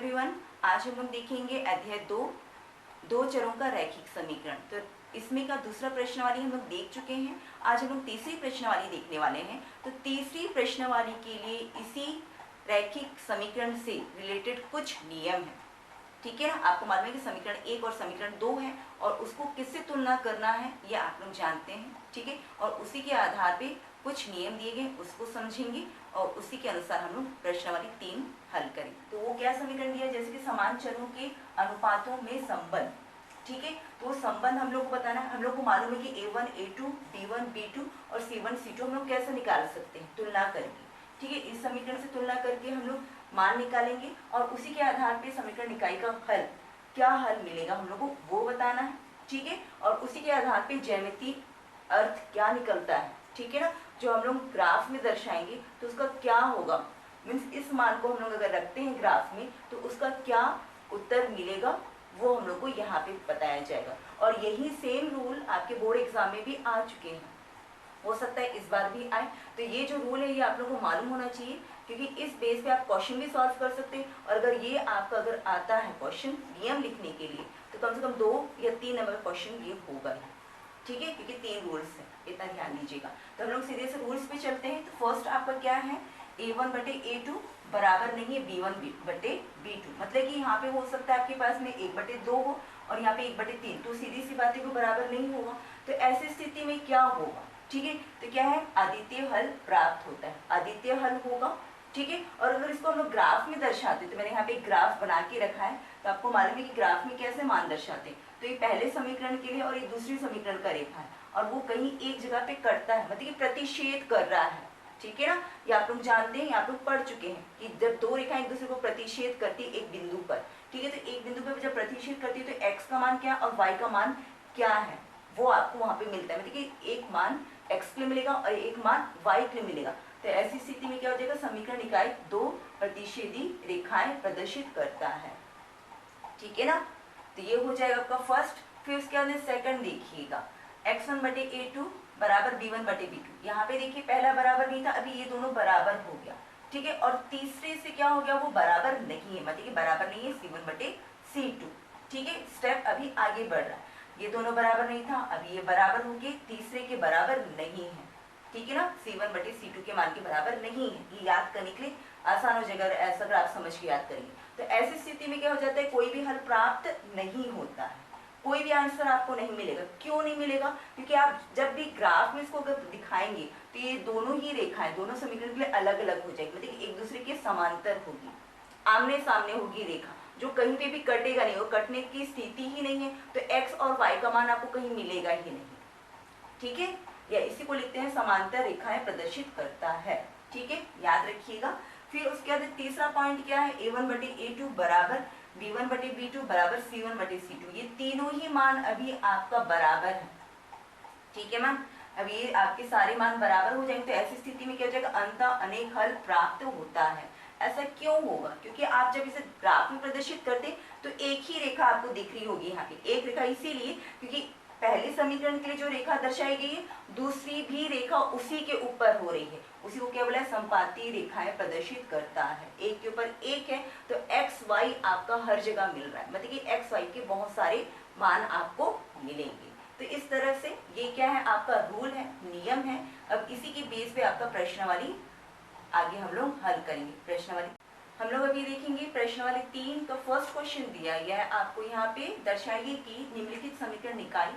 Everyone, आज हम लोग देखेंगे अध्याय 2 चरों का रैखिक समीकरण। तो इसमें का दूसरा प्रश्नावली हम लोग देख चुके हैं। आज हम लोग तीसरी प्रश्नावली देखने वाले हैं। तो तीसरी प्रश्नावली के लिए इसी रैखिक समीकरण से रिलेटेड कुछ नियम है, ठीक है ना। आपको मालूम है कि समीकरण 1 और समीकरण 2 है और उसको किससे तुलना करना है ये आप लोग जानते हैं, ठीक है। और उसी के आधार पे कुछ नियम दिए गए, उसको समझेंगे और उसी के अनुसार हम लोग प्रश्नावली 3 हल करेंगे। तो वो क्या समीकरण दिया, जैसे कि समान चरों के अनुपातों में संबंध, ठीक है। तो संबंध हम लोग को बताना है। हम लोग को मालूम है कि A1 A2 B1 B2 और C1 C2 हम लोग कैसे निकाल सकते हैं, तुलना करके, ठीक है। इस समीकरण से तुलना करके हम लोग मान निकालेंगे और उसी के आधार पे समीकरण इकाई का हल, क्या हल मिलेगा हम लोग को वो बताना है, ठीक है। और उसी के आधार पे ज्यामितीय अर्थ क्या निकलता है, ठीक है ना। जो हम लोग ग्राफ में दर्शाएंगे तो उसका क्या होगा, मीन्स इस मान को हम लोग अगर रखते हैं ग्राफ में तो उसका क्या उत्तर मिलेगा वो हम लोग को यहाँ पे बताया जाएगा। और यही सेम रूल आपके बोर्ड एग्जाम में भी आ चुके हैं, हो सकता है इस बार भी आए। तो ये जो रूल है ये आप लोगों को मालूम होना चाहिए, क्योंकि इस बेस पे आप क्वेश्चन भी सॉल्व कर सकते हैं। और अगर ये आपका अगर आता है क्वेश्चन नियम लिखने के लिए तो कम से कम 2 या 3 नंबर क्वेश्चन ये होगा ही, ठीक है, क्योंकि 3 रूल्स है, इतना ध्यान दीजिएगा। तो हम लोग सीधे से रूल्स पे चलते हैं। तो फर्स्ट आपका क्या है, A1 बटे A2 बराबर नहीं है B1 बटे B2। मतलब कि यहाँ पे हो सकता है आपके पास में 1 बटे 2 हो और यहाँ पे 1 बटे 3, तो सीधी सी बात है वो बराबर नहीं होगा। तो ऐसी स्थिति में क्या होगा, ठीक है। तो क्या है, अद्वितीय हल प्राप्त होता है, अद्वितीय हल होगा, ठीक है। और अगर इसको हम लोग ग्राफ में दर्शाते, तो मैंने यहाँ पे एक ग्राफ बना के रखा है। तो आपको मालूम है कि ग्राफ में कैसे मान दर्शाते हैं। तो ये पहले समीकरण के लिए और ये दूसरी समीकरण का रेखा है और वो कहीं एक जगह पे कटता है, मतलब कि प्रतिच्छेद कर रहा है, ठीक है ना। ये आप लोग जानते हैं, आप लोग पढ़ चुके हैं कि जब 2 रेखाएं एक दूसरे को प्रतिच्छेद करती है एक बिंदु पर, ठीक है। तो एक बिंदु पर जब प्रतिच्छेद करती है तो x का मान क्या और y का मान क्या है वो आपको वहां पे मिलता है, मतलब कि एक मान x के लिए मिलेगा और एक मान y के लिए मिलेगा। तो ऐसी स्थिति में क्या हो जाएगा, समीकरण इकाई 2 प्रतिच्छेदी रेखाएं प्रदर्शित करता है, ठीक है ना। तो ये हो जाएगा आपका फर्स्ट। फिर उसके बाद सेकंड देखिएगा, x1 बटे A2 बराबर B1 बटे B2। यहाँ पे देखिए पहला बराबर नहीं था, अभी ये दोनों बराबर हो गया, ठीक है। और तीसरे से क्या हो गया, वो बराबर नहीं है, मतलब कि बराबर नहीं है C1 बटे C2, ठीक है। स्टेप अभी आगे बढ़ रहा है, ये दोनों बराबर नहीं था, अभी ये बराबर हो गए, तीसरे के बराबर नहीं है, ठीक है ना। C1 बटे C2 के मान के बराबर नहीं है। ये याद करने के लिए आसान हो जाएगा ऐसा अगर आप समझ के याद करेंगे। तो ऐसी स्थिति में क्या हो जाता है, कोई भी हल प्राप्त नहीं होता है, कोई भी आंसर आपको नहीं मिलेगा। क्यों नहीं मिलेगा, क्योंकि आप जब भी ग्राफ में इसको अगर दिखाएंगे तो ये दोनों ही रेखाएं दोनों समीकरण के लिए अलग अलग हो जाएगी, मतलब एक दूसरे के समांतर होगी, आमने सामने होगी रेखा, जो कहीं पे भी कटेगा नहीं, वो कटने की स्थिति ही नहीं है। तो x और y का मान आपको कहीं मिलेगा ही नहीं, ठीक है। या इसी को लिखते हैं समांतर रेखाएं प्रदर्शित करता है, ठीक है, याद रखिएगा। फिर उसके बाद तीसरा पॉइंट क्या है, A1 बटे A2 बराबर B1 बटे B2 बराबर C1 बटे C2। ये तीनों ही मान अभी आपका बराबर है, ठीक है मैम। अब ये आपके सारे मान बराबर हो जाएंगे तो ऐसी स्थिति में क्या हो जाएगा, अंततः अनेक हल प्राप्त होता है। ऐसा क्यों होगा, क्योंकि आप जब इसे ग्राफ में प्रदर्शित करते तो एक ही रेखा आपको दिख रही होगी यहाँ पे, एक रेखा इसीलिए क्योंकि पहले समीकरण के लिए जो रेखा दर्शाई गई है दूसरी भी रेखा उसी के ऊपर हो रही है, उसी को क्या बोला है, संपाती रेखाएं प्रदर्शित करता है। एक के ऊपर एक है तो एक्स वाई आपका हर जगह मिल रहा है, मतलब कि एक्स वाई के बहुत सारे मान आपको मिलेंगे। तो इस तरह से ये क्या है, आपका रूल है, नियम है। अब इसी के बेस पे आपका प्रश्नावली आगे हम लोग हल करेंगे। प्रश्नावली हम लोग अभी देखेंगे प्रश्नावली 3 का फर्स्ट क्वेश्चन दिया गया है आपको, यहाँ पे दर्शाइए कि निम्नलिखित समीकरण निकाय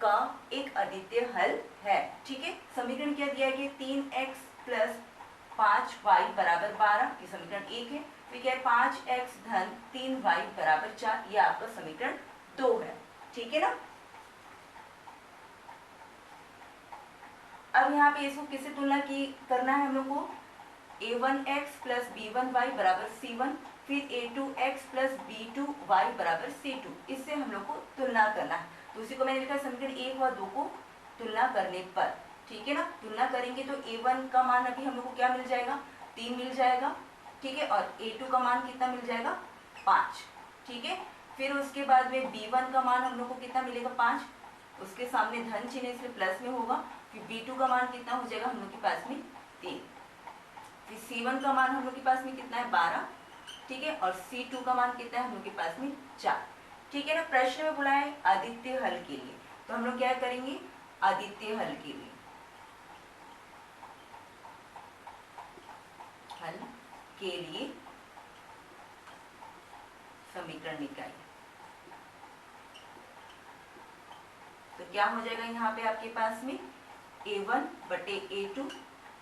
का एक अद्वितीय हल है, ठीक है। समीकरण क्या दिया गया, 3x प्लस 5y बराबर 12, ये समीकरण 1 है। फिर क्या है, 5x धन 3y बराबर 4, ये आपका समीकरण 2 है, ठीक है ना। अब यहाँ पे इसको किससे तुलना की करना है हम लोग को, A1x प्लस B1y बराबर C1, फिर A2x प्लस B2y बराबर C2, इससे हम लोग को तुलना करना है। तो उसी को मैंने लिखा समीकरण 1 व 2 को तुलना करने पर, ठीक है ना। तुलना करेंगे तो A1 का मान अभी हम लोग को क्या मिल जाएगा, 3 मिल जाएगा, ठीक है। और A2 का मान कितना मिल जाएगा, 5, ठीक है। फिर उसके बाद में B1 का मान हम लोग को कितना मिलेगा, 5, उसके सामने धन चिन्ह इसलिए प्लस में होगा। फिर B2 का मान कितना हो जाएगा हम लोग के पास में 3, फिर C1 का मान हम लोग के पास में कितना है 12, ठीक है, और C2 का मान कितना है हम लोग के पास में 4। ठीक है ना। प्रश्न में बोला है आदित्य हल के लिए, तो हम लोग क्या करेंगे, आदित्य हल के लिए, हल के लिए समीकरण निकालिए। तो क्या हो जाएगा यहाँ पे आपके पास में A1 बटे A2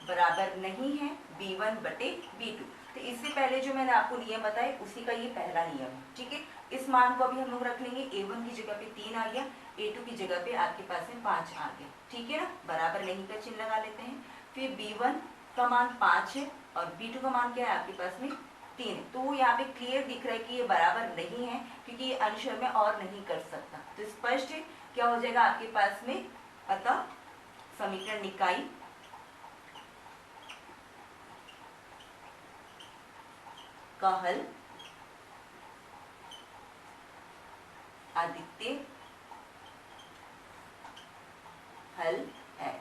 बराबर नहीं है B1 बटे B2। तो इससे पहले जो मैंने आपको नियम बताया उसी का ये पहला नियम है। ठीक है, इस मान को अभी हम लोग रख लेंगे, A1 की जगह पे 3 आ गया, A2 की जगह पे आपके पास में 5 आ गया। ठीक है ना, बराबर नहीं का चिन्ह लगा लेते हैं। फिर B1 का मान 5 है और B2 का मान क्या है आपके पास में 3 है। तो यहाँ पे क्लियर दिख रहा है कि ये बराबर नहीं है, क्योंकि ये अंशर में और नहीं कर सकता। तो स्पष्ट है क्या हो जाएगा आपके पास में, अतः समीकरण निकाय का हल आदित्य हल है।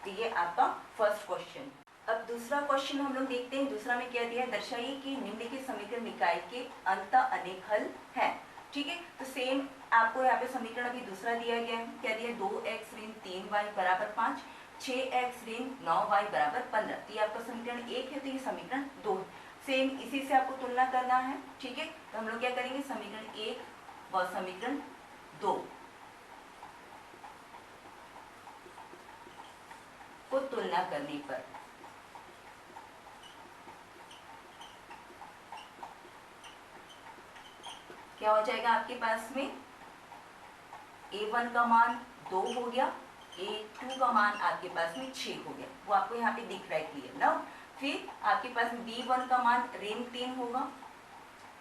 तो ये आपका फर्स्ट क्वेश्चन। अब दूसरा क्वेश्चन हम लोग देखते हैं। दूसरा में क्या दिया है, दर्शाइए कि निम्नलिखित समीकरण निकाय के अंतः अनेक हल हैं। ठीक है, तो सेम आपको यहाँ पे समीकरण अभी दूसरा दिया गया है। क्या दिया है, 2x ऋण 3y बराबर 5, 6x ऋण 9y बराबर 15। तो ये आपका समीकरण 1 है, तो ये समीकरण 2 है। सेम इसी से आपको तुलना करना है। ठीक है, तो हम लोग क्या करेंगे, समीकरण 1 व समीकरण 2 को तुलना करने पर क्या हो जाएगा आपके पास में, A1 का मान 2 हो गया, A2 का मान आपके पास में 6 हो गया, वो आपको यहाँ पे दिख रहा है क्लियर ना। फिर आपके पास B1 का मान ऋण 3 होगा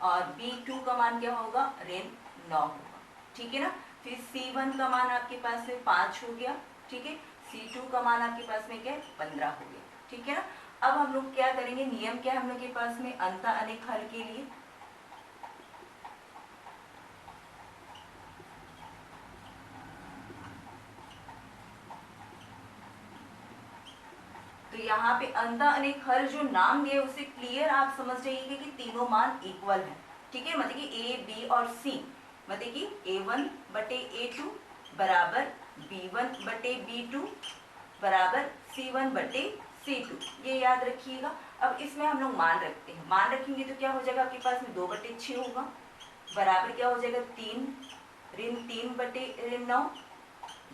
और B2 का मान क्या होगा, ऋण 9 होगा। ठीक है ना। फिर C1 का मान आपके पास में 5 हो गया। ठीक है, C2 का मान आपके पास में क्या है, 15 हो गया। ठीक है ना। अब हम लोग क्या करेंगे, नियम क्या है हम लोग के पास में, अंतः अनेक हल के लिए तो यहाँ पे अंतः अनेक हल जो नाम दिए उसे क्लियर आप समझ जाइए कि तीनों मान इक्वल है। ठीक है, मतलब कि A, B और C, मतलब कि A1 बटे A2 बराबर B1 बटे B2 बराबर C1 बटे C2, ये याद रखिएगा। अब इसमें हम लोग मान रखते हैं, मान रखेंगे तो क्या हो जाएगा आपके पास में 2 बटे 6 होगा, बराबर क्या हो जाएगा 3 ऋण 3 बटे ऋण 9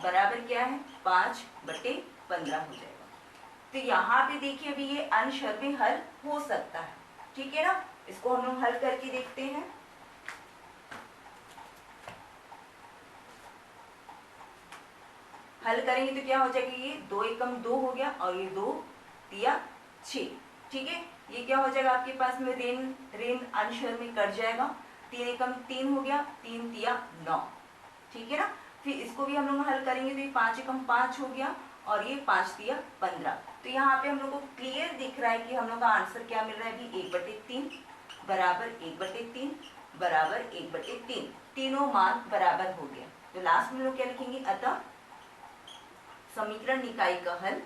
बराबर क्या है 5 बटे 15 हो जाएगा। तो यहाँ पे देखिए अभी ये अंशर में हल हो सकता है। ठीक है ना, इसको हम लोग हल करके देखते हैं। हल करेंगे तो क्या हो जाएगा, ये 2 एकम 2 हो गया और ये 2 तिया 6। ठीक है, ये क्या हो जाएगा आपके पास में ऋण ऋण अंशर में कट जाएगा, 3 एकम 3 हो गया, 3 तिया 9। ठीक है ना। फिर इसको भी हम लोग हल करेंगे तो ये 5 एकम 5 हो गया और ये 5 तिया 15। तो यहाँ पे हम लोग को क्लियर दिख रहा है कि हम लोग का आंसर क्या मिल रहा है अभी, 1/3 बराबर 1/3 बराबर 1/3, तीनों मान बराबर हो गया। तो लास्ट में हम लोग क्या लिखेंगे, अतः समीकरण निकाय का हल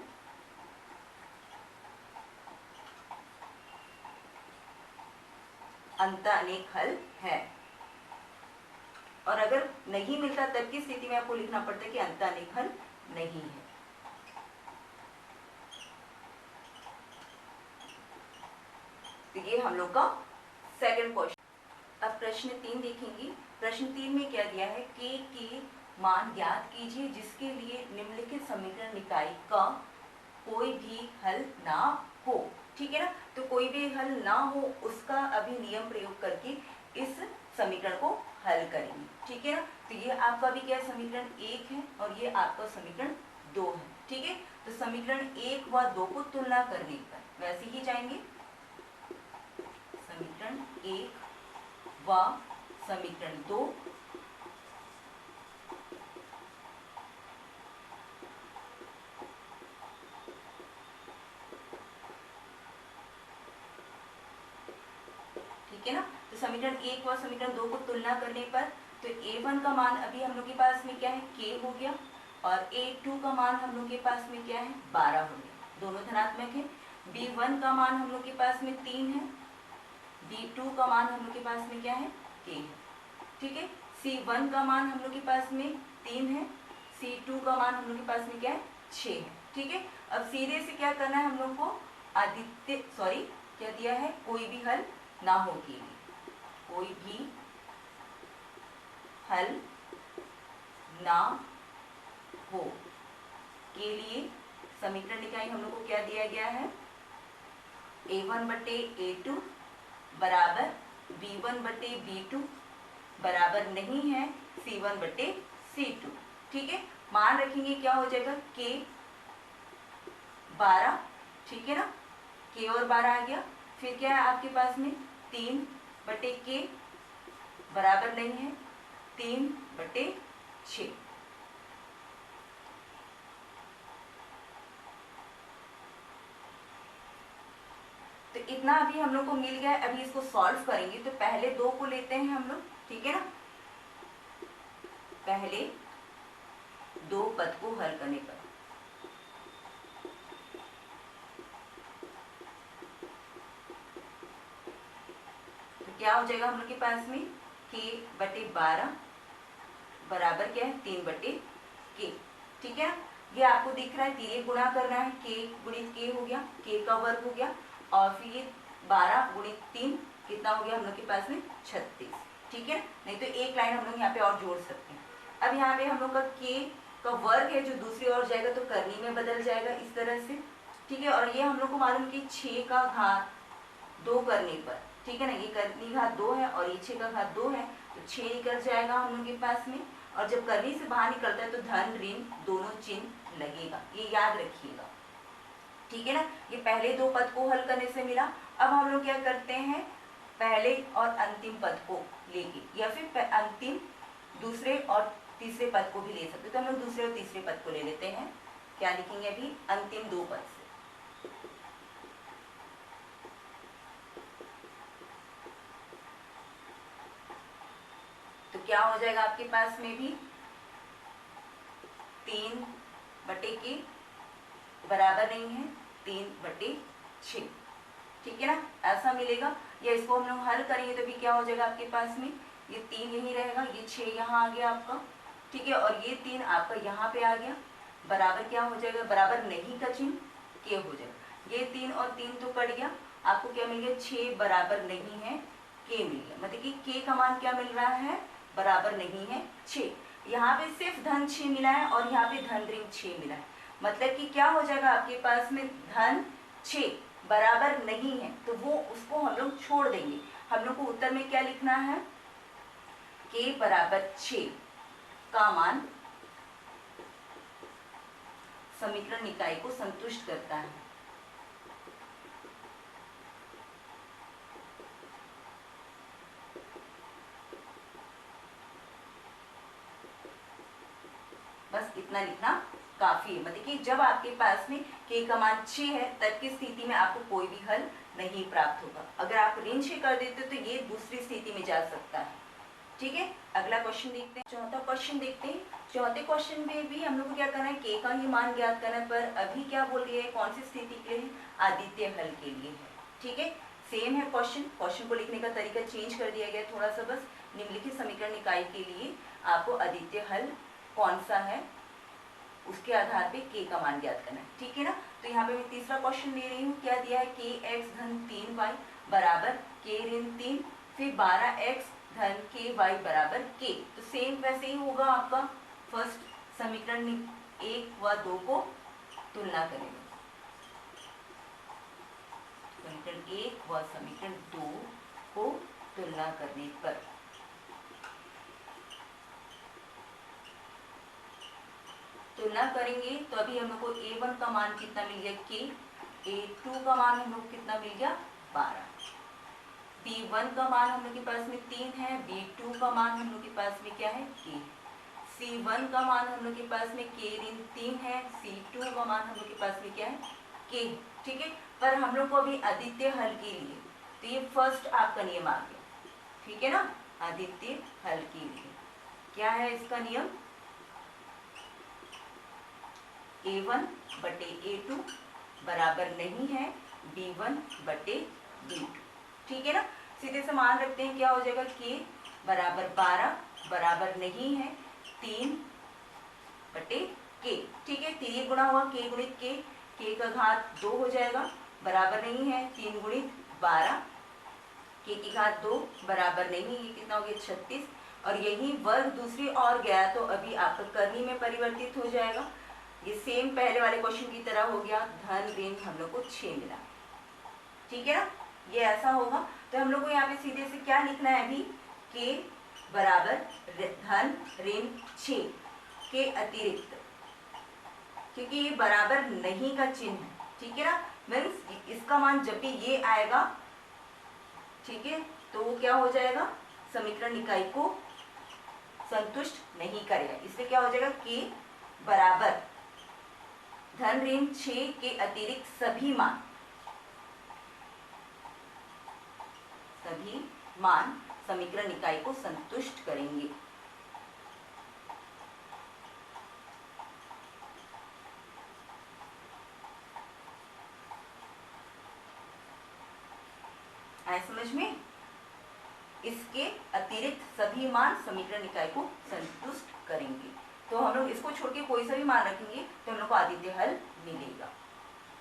अंतः अनेक हल है। और अगर नहीं मिलता तब की स्थिति में आपको लिखना पड़ता है कि अंतः अनेक हल नहीं है। तो ये हम लोग का सेकंड क्वेश्चन। अब प्रश्न 3 देखेंगे। प्रश्न 3 में क्या दिया है, के मान ज्ञात कीजिए जिसके लिए निम्नलिखित समीकरण निकाय का कोई भी हल ना हो। ठीक है ना, तो कोई भी हल ना हो उसका अभी नियम प्रयोग करके इस समीकरण को हल करेंगे। ठीक है ना, तो ये आपका भी क्या समीकरण 1 है और ये आपका समीकरण 2 है। ठीक है, तो समीकरण 1 व 2 को तुलना करने पर वैसे ही जाएंगे, समीकरण 1 व समीकरण 2 ठीक है ना। तो समीकरण 1 व समीकरण 2 को तुलना करने पर तो A1 का मान अभी हम लोग के पास में क्या है, K हो गया और A2 का मान हम लोग के पास में क्या है, 12 हो गया, दोनों धनात्मक है। B1 का मान हम लोग के पास में 3 है, B2 का मान हम लोग के पास में क्या है, K है, ठीक है। C1 का मान हम लोग के पास में 3 है, C2 का मान हम लोग के पास में क्या है, 6 है, ठीक है। अब सीधे से क्या करना है हम लोग को, क्या दिया है, कोई भी हल ना हो के लिए, कोई भी हल ना हो के लिए समीकरण निकाय हम लोग को क्या दिया गया है, A1 बटे A2 बराबर B1 बटे B2 बराबर नहीं है C1 बटे C2, ठीक है। मान रखेंगे क्या हो जाएगा, K 12, ठीक है ना, K और 12 आ गया। फिर क्या है आपके पास में 3 बटे K बराबर नहीं है 3 बटे 6, तो इतना अभी हम लोग को मिल गया है। अभी इसको सॉल्व करेंगे तो पहले 2 को लेते हैं हम लोग, ठीक है ना, पहले 2 पद को हल करने पर तो क्या हो जाएगा हम लोग के पास में, K बटे 12 बराबर क्या है 3 बटे K, ठीक है। ये आपको दिख रहा है, तिर्य गुणा करना है, K गुणित K हो गया, K का वर्ग हो गया, और फिर ये 12 गुणित 3 कितना हो गया हम लोग के पास में 36, ठीक है। नहीं तो एक लाइन हम लोग यहाँ पे और जोड़ सकते हैं। अब यहाँ पे हम लोग का K का वर्ग है जो दूसरी ओर जाएगा तो करनी में बदल जाएगा इस तरह से, ठीक है। और ये हम लोग को मालूम कि 6 का घात 2 करने पर, ठीक है ना, ये करनी घात 2 है और ये 6 का घात 2 है, तो 6 निकल जाएगा हम लोग के पास में। और जब करनी से बाहर निकलता है तो धन ऋण दोनों चिन्ह लगेगा, ये याद रखिएगा, ठीक है ना। ये पहले 2 पद को हल करने से मिला। अब हम लोग क्या करते हैं, पहले और अंतिम पद को लेके, या फिर अंतिम दूसरे और तीसरे पद को भी ले सकते, तो हम लोग दूसरे और तीसरे पद को ले लेते हैं। क्या लिखेंगे अभी, अंतिम 2 पद से, तो क्या हो जाएगा आपके पास में भी 3 बटे के बराबर नहीं है 3 बटे 6, ठीक है ना, ऐसा मिलेगा। या इसको हम लोग हल करेंगे तो भी क्या हो जाएगा आपके पास में, ये 3 यही रहेगा, ये 6 यहाँ आ गया आपका, ठीक है, और ये 3 आपका यहाँ पे आ गया, बराबर क्या हो जाएगा, बराबर नहीं का चिन्ह के हो जाएगा। ये 3 और 3 तो कट गया, आपको क्या मिल गया, 6 बराबर नहीं है के मिल गया, मतलब कि के का मान क्या मिल रहा है, बराबर नहीं है 6। यहाँ पे सिर्फ धन 6 मिला है और यहाँ पे धन ऋण 6 मिला है, मतलब कि क्या हो जाएगा आपके पास में, धन 6 बराबर नहीं है तो वो उसको हम लोग छोड़ देंगे। हम लोग को उत्तर में क्या लिखना है, के बराबर 6 का मान समीकरण निकाय को संतुष्ट करता है। बस इतना लिखना काफी है, मतलब कि जब आपके पास में k का मान 6 है तब की स्थिति में आपको कोई भी हल नहीं प्राप्त होगा। अगर आप ऋण 6 कर देते हो तो ये दूसरी स्थिति में जा सकता है, ठीक है। अगला क्वेश्चन देखते हैं, चौथा क्वेश्चन देखते हैं। चौथे क्वेश्चन में भी हम लोग को क्या करना है, k का ही मान ज्ञात करना है, पर अभी क्या बोल रही है, कौन सी स्थिति के लिए, आदित्य हल के लिए है, ठीक है। सेम है क्वेश्चन को लिखने का तरीका चेंज कर दिया गया थोड़ा सा, बस निम्नलिखित समीकरण निकाय के लिए आपको आदित्य हल कौन सा है उसके आधार पे k का मान ज्ञात करना है, ठीक है ना। तो यहाँ पे मैं तीसरा क्वेश्चन ले रही हूँ, क्या दिया है, kx धन 3y बराबर k ऋण 3, फिर 12x धन ky बराबर k। तो सेम वैसे ही होगा आपका, फर्स्ट समीकरण 1 व 2 को तुलना करेंगे, समीकरण 1 व समीकरण 2 को तुलना करने पर तुलना करेंगे तो अभी हम लोग को a1 का मान कितना मिल गया k, a2 का मान हम लोग कितना मिल गया 12, b1 का मान हम लोग के पास में 3 है, b2 का मान हम लोग के पास में क्या है k, c1 का मान हम लोग के पास में k ऋण 3 है, c2 का मान हम लोग के पास में क्या है k, ठीक है। पर हम लोग को अभी आदित्य हल के लिए, तो ये फर्स्ट आपका नियम आ गया, ठीक है ना। आदित्य हल के लिए क्या है इसका नियम, a1 बटे a2 बराबर नहीं है b1 बटे b2। ठीक है ना। सीधे से मान रखते हैं, क्या हो जाएगा, k बराबर 12 बराबर नहीं है 3 बटे k। ठीक है, 3 गुणा हुआ k गुणित k का घात 2 हो जाएगा, बराबर नहीं है 3 गुणित 12, k की घात 2 बराबर नहीं, ये कितना हो गया 36, और यही वर्ग दूसरी और गया तो अभी आपका करनी में परिवर्तित हो जाएगा। ये सेम पहले वाले क्वेश्चन की तरह हो गया, धन ऋण हम लोग को 6 मिला। ठीक है ना, ये ऐसा होगा। तो हम लोग को यहाँ पे सीधे से क्या लिखना है अभी, k बराबर धन ऋण 6 के अतिरिक्त, क्योंकि ये बराबर नहीं का चिन्ह है। ठीक है ना, मीन्स इसका मान जब भी ये आएगा, ठीक है, तो वो क्या हो जाएगा, समीकरण इकाई को संतुष्ट नहीं करेगा। इसलिए क्या हो जाएगा, k बराबर धन ऋण 6 के अतिरिक्त सभी मान समीकरण इकाई को संतुष्ट करेंगे। आए समझ में, इसके अतिरिक्त सभी मान समीकरण इकाई को संतुष्ट करेंगे। तो हम लोग इसको छोड़ के कोई सा भी मान रखेंगे तो हम लोग को आदित्य हल मिलेगा।